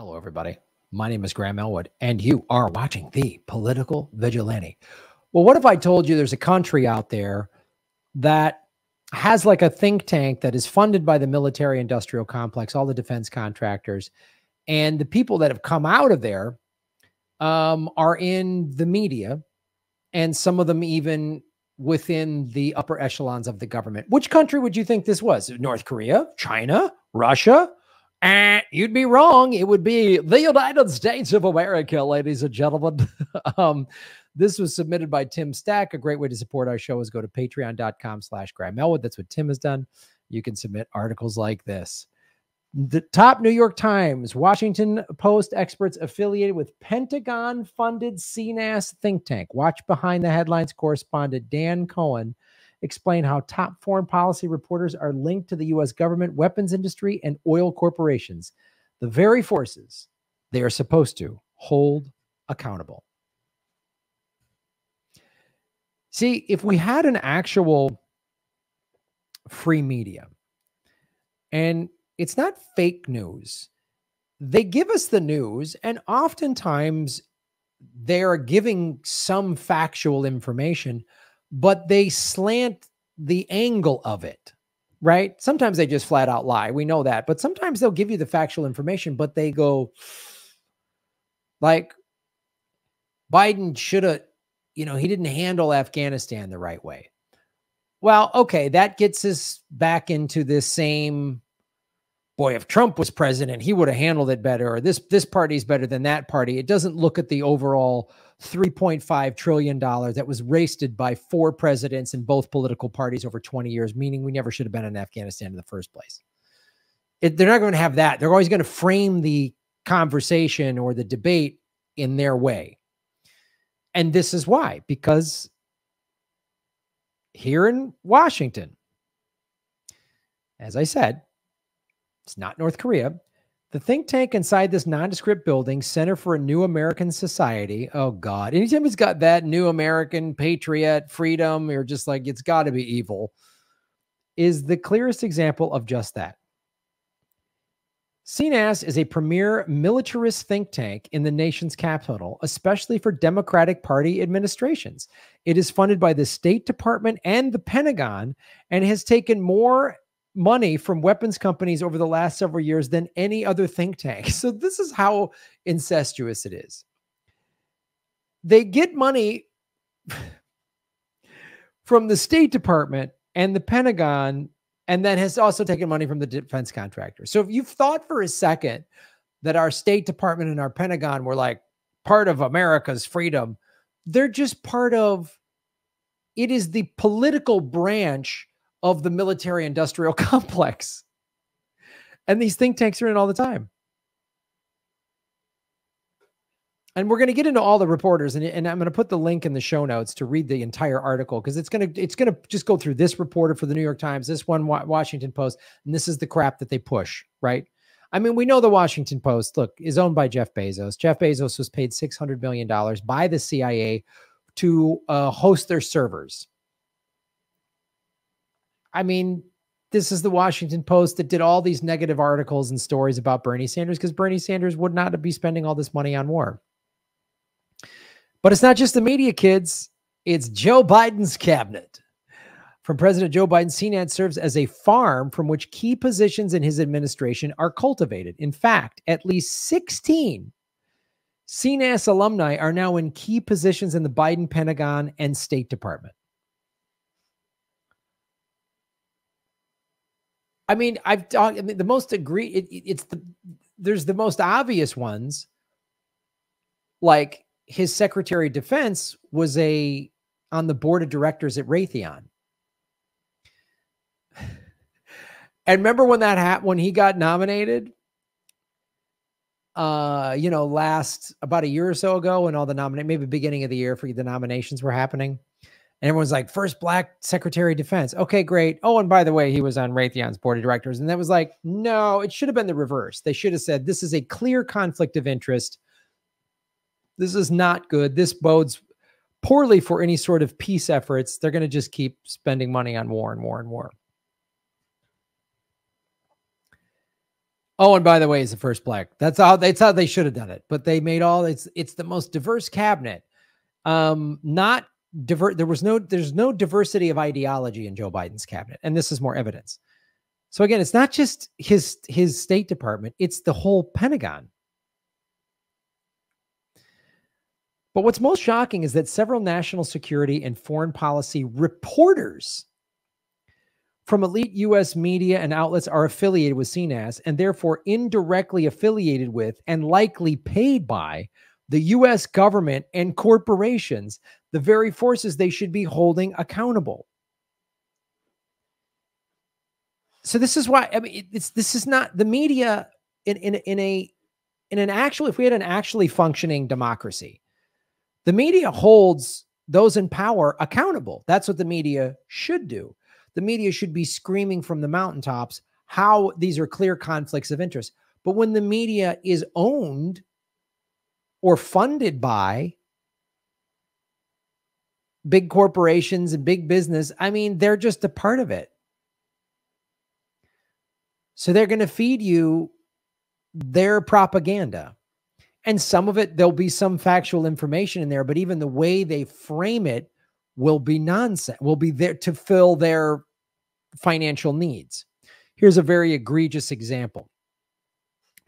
Hello, everybody. My name is Graham Elwood, and you are watching the Political Vigilante. Well, what if I told you there's a country out there that has like a think tank that is funded by the military-industrial complex, all the defense contractors, and the people that have come out of there are in the media, and some of them even within the upper echelons of the government. Which country would you think this was? North Korea? China? Russia? You'd be wrong. It would be the United States of America, ladies and gentlemen. This was submitted by Tim Stack. A great way to support our show is go to patreon.com/Graham Elwood. That's what Tim has done. You can submit articles like this. The top New York Times, Washington Post experts affiliated with Pentagon-funded CNAS think tank. Watch behind the headlines correspondent Dan Cohen explain how top foreign policy reporters are linked to the U.S. government, weapons industry, and oil corporations, the very forces they are supposed to hold accountable. See, if we had an actual free media, and it's not fake news, they give us the news, and oftentimes they are giving some factual information, but they slant the angle of it, right? Sometimes they just flat out lie. We know that. But sometimes they'll give you the factual information, but they go like, Biden should have, he didn't handle Afghanistan the right way. Well, okay, that gets us back into this same, boy, if Trump was president, he would have handled it better, or this party's better than that party. It doesn't look at the overall $3.5 trillion that was wasted by 4 presidents in both political parties over 20 years, meaning we never should have been in Afghanistan in the first place. They're not going to have that. They're always going to frame the conversation or the debate in their way. And this is why, because here in Washington, as I said, it's not North Korea. The think tank inside this nondescript building, Center for a New American Society. Oh, God. Anytime it's got that new American patriot freedom, you're just like, it's got to be evil, is the clearest example of just that. CNAS is a premier militarist think tank in the nation's capital, especially for Democratic Party administrations. It is funded by the State Department and the Pentagon and has taken more money from weapons companies over the last several years than any other think tank. So this is how incestuous it is. They get money from the State Department and the Pentagon, and then has also taken money from the defense contractors. So if you've thought for a second that our State Department and our Pentagon were like part of America's freedom, they're just part of, it is the political branch of the military-industrial complex. And these think tanks are in all the time. And we're going to get into all the reporters, and I'm going to put the link in the show notes to read the entire article, because it's going to just go through this reporter for the New York Times, this one Washington Post, and this is the crap that they push, right? I mean, we know the Washington Post, look, is owned by Jeff Bezos. Jeff Bezos was paid $600 million by the CIA to host their servers. I mean, this is the Washington Post that did all these negative articles and stories about Bernie Sanders, because Bernie Sanders would not be spending all this money on war. But it's not just the media, kids. It's Joe Biden's cabinet. From President Joe Biden, CNAS serves as a farm from which key positions in his administration are cultivated. In fact, at least 16 CNAS alumni are now in key positions in the Biden Pentagon and State Department. I mean, the most there's the most obvious ones, like his Secretary of Defense was on the board of directors at Raytheon. And remember when when he got nominated, about a year or so ago, when all the maybe beginning of the year for the nominations were happening. And everyone's like, first black Secretary of Defense. Okay, great. Oh, and by the way, he was on Raytheon's board of directors. And that was like, no, it should have been the reverse. They should have said, this is a clear conflict of interest. This is not good. This bodes poorly for any sort of peace efforts. They're going to just keep spending money on war and war and war. Oh, and by the way, it's the first black. That's how they should have done it. But they made it's the most diverse cabinet. Not divert. There's no diversity of ideology in Joe Biden's cabinet, and this is more evidence. So again, it's not just his State Department; it's the whole Pentagon. But what's most shocking is that several national security and foreign policy reporters from elite U.S. media and outlets are affiliated with CNAS and therefore indirectly affiliated with and likely paid by the U.S. government and corporations, the very forces they should be holding accountable. So this is why, I mean, this is not the media in an actual, if we had an actually functioning democracy, the media holds those in power accountable. That's what the media should do. The media should be screaming from the mountaintops how these are clear conflicts of interest. But when the media is owned or funded by big corporations and big business, I mean, they're just a part of it. So they're going to feed you their propaganda. And some of it, there'll be some factual information in there, but even the way they frame it will be nonsense, will be there to fill their financial needs. Here's a very egregious example.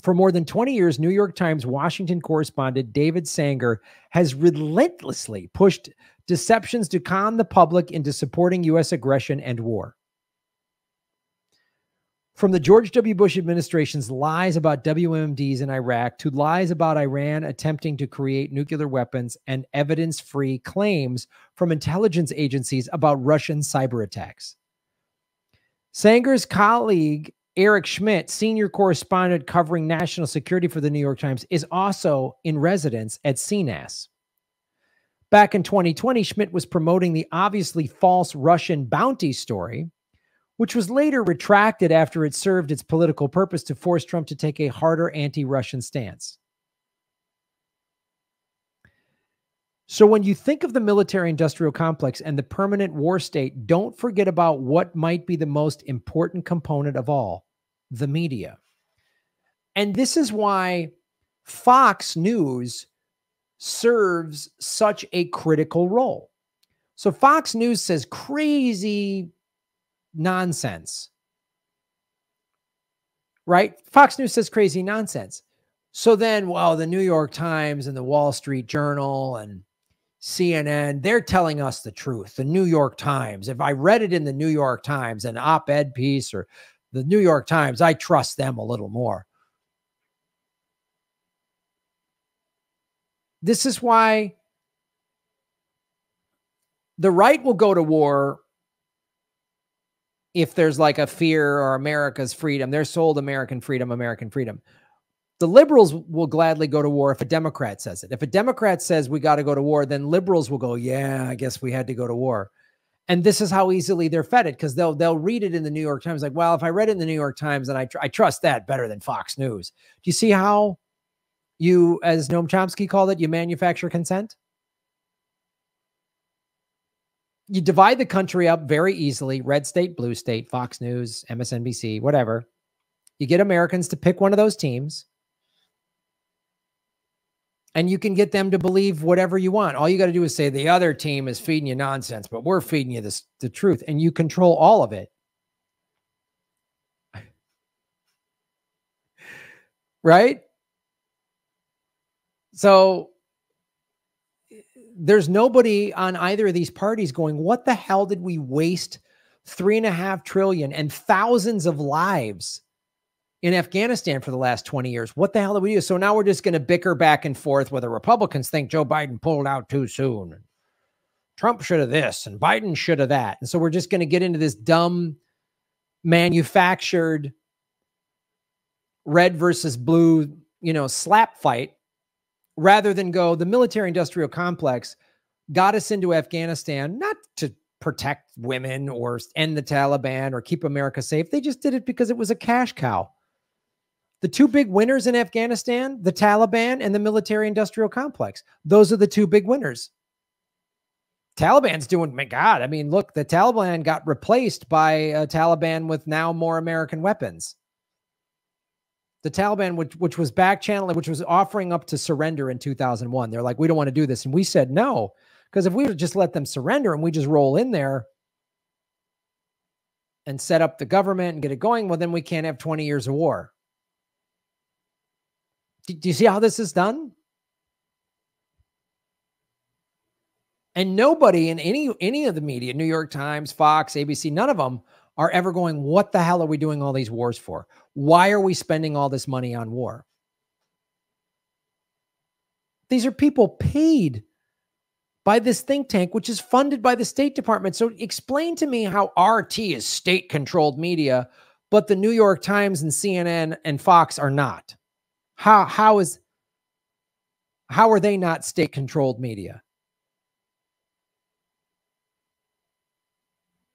For more than 20 years, New York Times Washington correspondent David Sanger has relentlessly pushed deceptions to con the public into supporting U.S. aggression and war. From the George W. Bush administration's lies about WMDs in Iraq to lies about Iran attempting to create nuclear weapons and evidence-free claims from intelligence agencies about Russian cyber attacks. Sanger's colleague, Eric Schmidt, senior correspondent covering national security for the New York Times, is also in residence at CNAS. Back in 2020, Schmidt was promoting the obviously false Russian bounty story, which was later retracted after it served its political purpose to force Trump to take a harder anti-Russian stance. So when you think of the military-industrial complex and the permanent war state, don't forget about what might be the most important component of all, the media. And this is why Fox News serves such a critical role. So Fox News says crazy nonsense, right? Fox News says crazy nonsense. So then, well, the New York Times and the Wall Street Journal and CNN, they're telling us the truth. The New York Times, if I read it in the New York Times, an op-ed piece or the New York Times, I trust them a little more. This is why the right will go to war if there's like a fear or America's freedom. They're sold American freedom, American freedom. The liberals will gladly go to war if a Democrat says it. If a Democrat says we got to go to war, then liberals will go, yeah, I guess we had to go to war. And this is how easily they're fed it, because they'll read it in the New York Times like, well, if I read it in the New York Times, then I trust that better than Fox News. Do you see how you, as Noam Chomsky called it, you manufacture consent? You divide the country up very easily, red state, blue state, Fox News, MSNBC, whatever. You get Americans to pick one of those teams, and you can get them to believe whatever you want. All you got to do is say the other team is feeding you nonsense, but we're feeding you the truth, and you control all of it. Right? So there's nobody on either of these parties going, what the hell did we waste $3.5 trillion and thousands of lives in Afghanistan for the last 20 years? What the hell did we do? So now we're just going to bicker back and forth whether Republicans think Joe Biden pulled out too soon. And Trump should have this and Biden should have that. And so we're just going to get into this dumb manufactured red versus blue, slap fight, rather than go, the military industrial complex got us into Afghanistan, not to protect women or end the Taliban or keep America safe. They just did it because it was a cash cow. The two big winners in Afghanistan, the Taliban and the military industrial complex. Those are the two big winners. Taliban's doing, my God, I mean, look, the Taliban got replaced by a Taliban with now more American weapons. The Taliban, which was back channeling, which was offering up to surrender in 2001. They're like, we don't want to do this. And we said no, because if we would just let them surrender and we just roll in there and set up the government and get it going, well, then we can't have 20 years of war. Do you see how this is done? And nobody in any of the media, New York Times, Fox, ABC, none of them are ever going, what the hell are we doing all these wars for? Why are we spending all this money on war? These are people paid by this think tank, which is funded by the State Department. So explain to me how RT is state-controlled media, but the New York Times and CNN and Fox are not. How are they not state-controlled media?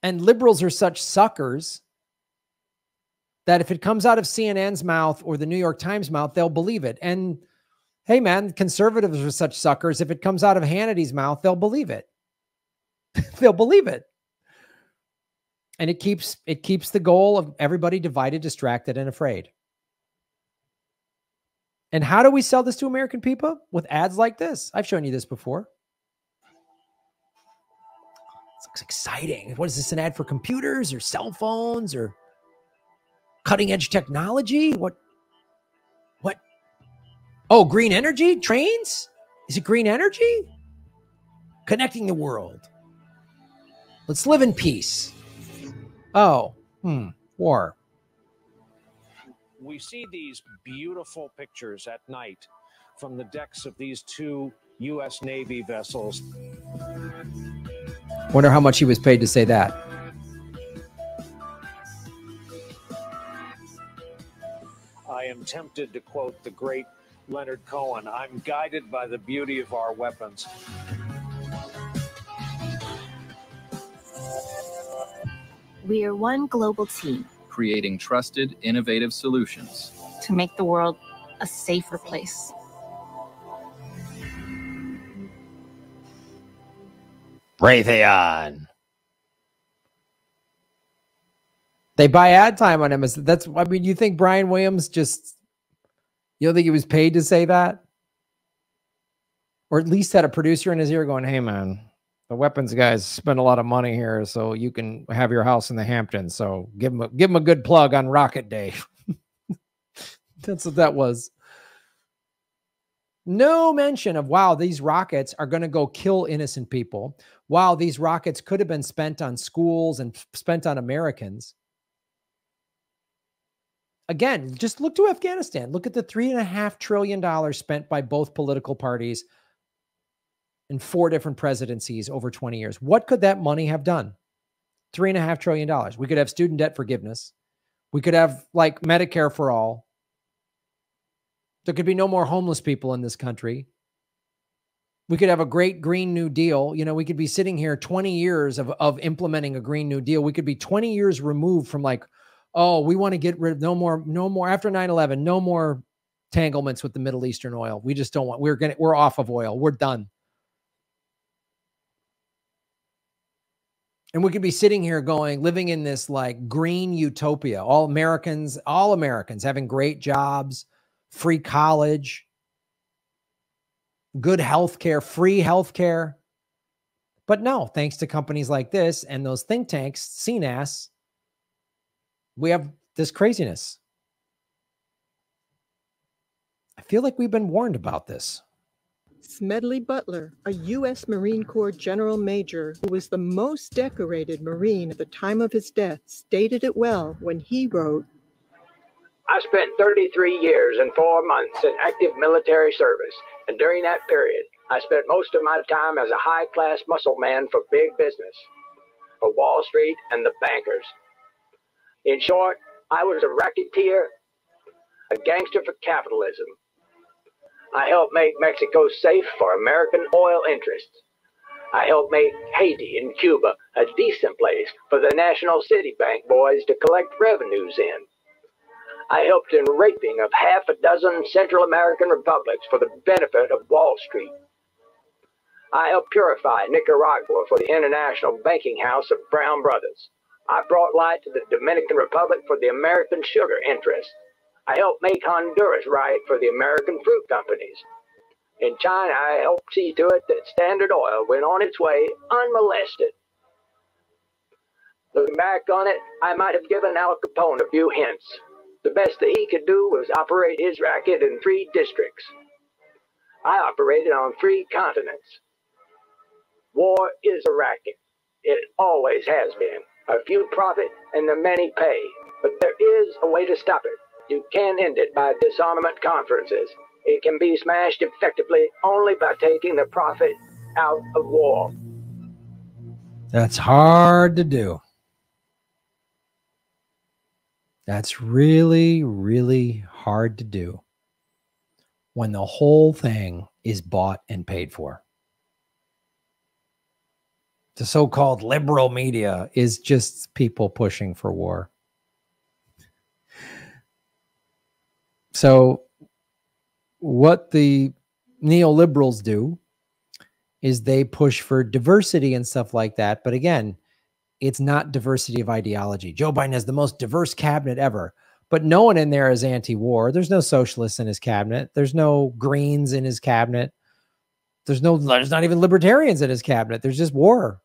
And liberals are such suckers that if it comes out of CNN's mouth or the New York Times mouth, they'll believe it. And hey, man, conservatives are such suckers. If it comes out of Hannity's mouth, they'll believe it. They'll believe it. And it keeps the goal of everybody divided, distracted, and afraid. And how do we sell this to American people? With ads like this. I've shown you this before. This looks exciting. What is this, an ad for computers or cell phones or cutting edge technology? What? Oh, green energy? Trains? Is it green energy? Connecting the world. Let's live in peace. Oh, war. We see these beautiful pictures at night from the decks of these two U.S. Navy vessels. Wonder how much he was paid to say that. I am tempted to quote the great Leonard Cohen, I'm guided by the beauty of our weapons. We are one global team, creating trusted, innovative solutions to make the world a safer place. Raytheon. They buy ad time on him. I mean, you think Brian Williams you don't think he was paid to say that? Or at least had a producer in his ear going, hey, man, the weapons guys spend a lot of money here, so you can have your house in the Hamptons. So give him a good plug on Rocket Day. That's what that was. No mention of, wow, these rockets are going to go kill innocent people. Wow, these rockets could have been spent on schools and spent on Americans. Again, just look to Afghanistan. Look at the $3.5 trillion spent by both political parties in 4 different presidencies over 20 years. What could that money have done? $3.5 trillion. We could have student debt forgiveness. We could have like Medicare for all. There could be no more homeless people in this country. We could have a great Green New Deal. You know, we could be sitting here 20 years of implementing a Green New Deal. We could be 20 years removed from like, oh, we want to get rid of no more after 9/11, no more entanglements with the Middle Eastern oil. We just don't want, we're off of oil. We're done. And we could be sitting here living in this like green utopia, all Americans having great jobs, free college, good healthcare, free healthcare. But no, thanks to companies like this and those think tanks, CNAS, we have this craziness. I feel like we've been warned about this. Smedley Butler, a U.S. Marine Corps General Major who was the most decorated Marine at the time of his death, stated it well when he wrote, I spent 33 years and 4 months in active military service, and during that period, I spent most of my time as a high-class muscle man for big business, for Wall Street and the bankers. In short, I was a racketeer, a gangster for capitalism. I helped make Mexico safe for American oil interests. I helped make Haiti and Cuba a decent place for the National City Bank boys to collect revenues in. I helped in raping of half a dozen Central American republics for the benefit of Wall Street. I helped purify Nicaragua for the international banking house of Brown Brothers. I brought light to the Dominican Republic for the American sugar interests. I helped make Honduras right for the American fruit companies. In China, I helped see to it that Standard Oil went on its way unmolested. Looking back on it, I might have given Al Capone a few hints. The best that he could do was operate his racket in 3 districts. I operated on 3 continents. War is a racket. It always has been. A few profit and the many pay. But there is a way to stop it. You can end it by disarmament conferences. It can be smashed effectively only by taking the profit out of war. That's hard to do. That's really, really hard to do when the whole thing is bought and paid for. The so-called liberal media is just people pushing for war. So what the neoliberals do is they push for diversity and stuff like that. But again, it's not diversity of ideology. Joe Biden has the most diverse cabinet ever, but no one in there is anti-war. There's no socialists in his cabinet. There's no Greens in his cabinet. There's not even libertarians in his cabinet. There's just war.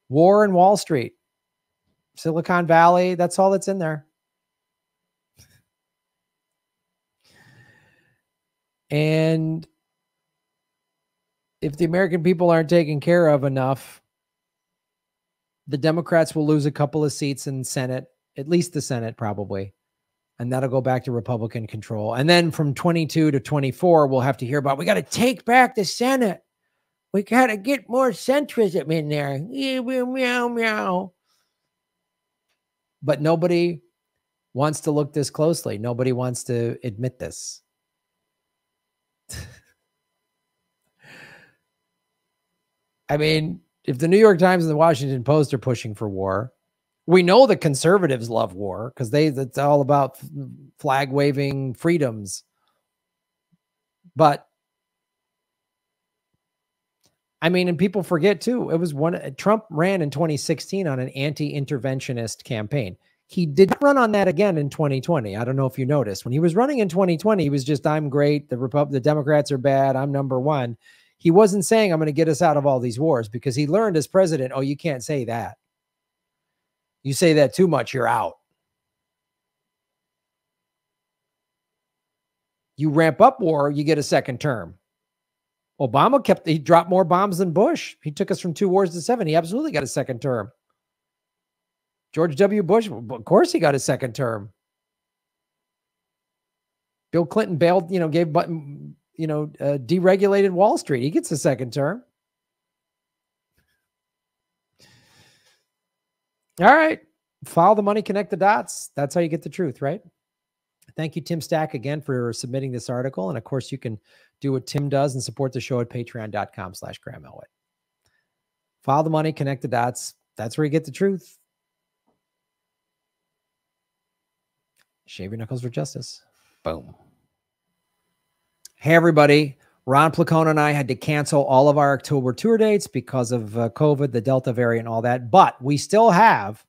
War and Wall Street. Silicon Valley, that's all that's in there. And if the American people aren't taken care of enough, the Democrats will lose a couple of seats in the Senate, at least the Senate probably. And that'll go back to Republican control. And then from 22 to 24, we'll have to hear about, we got to take back the Senate. We got to get more centrism in there. Meow, meow. But nobody wants to look this closely. Nobody wants to admit this. I mean, if the New York Times and the Washington Post are pushing for war, we know the conservatives love war because it's all about flag waving freedoms. But I mean, and people forget too, it was Trump ran in 2016 on an anti-interventionist campaign. He did not run on that again in 2020. I don't know if you noticed. When he was running in 2020, he was just, I'm great. The Democrats are bad. I'm number one. He wasn't saying, I'm going to get us out of all these wars, because he learned as president, oh, you can't say that. You say that too much, you're out. You ramp up war, you get a second term. Obama he dropped more bombs than Bush. He took us from 2 wars to 7. He absolutely got a second term. George W. Bush, of course he got a second term. Bill Clinton bailed, deregulated Wall Street. He gets a second term. All right. Follow the money, connect the dots. That's how you get the truth, right? Thank you, Tim Stack, again for submitting this article. And of course, you can do what Tim does and support the show at patreon.com/Graham Elwood. Follow the money, connect the dots. That's where you get the truth. Shave your knuckles for justice. Boom. Hey, everybody. Ron Placone and I had to cancel all of our October tour dates because of COVID, the Delta variant, all that. But we still have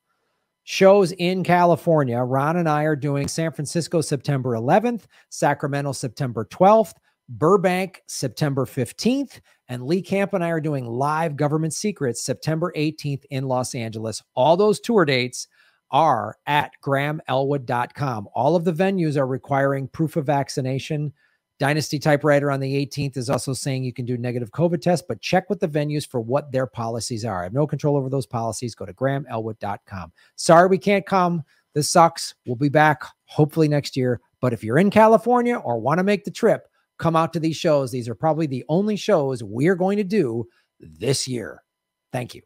shows in California. Ron and I are doing San Francisco, September 11th, Sacramento, September 12th, Burbank, September 15th, and Lee Camp and I are doing Live Government Secrets, September 18th in Los Angeles. All those tour dates are at grahamelwood.com. All of the venues are requiring proof of vaccination. Dynasty Typewriter on the 18th is also saying you can do negative COVID tests, but check with the venues for what their policies are. I have no control over those policies. Go to grahamelwood.com. Sorry we can't come. This sucks. We'll be back hopefully next year. But if you're in California or want to make the trip, come out to these shows. These are probably the only shows we're going to do this year. Thank you.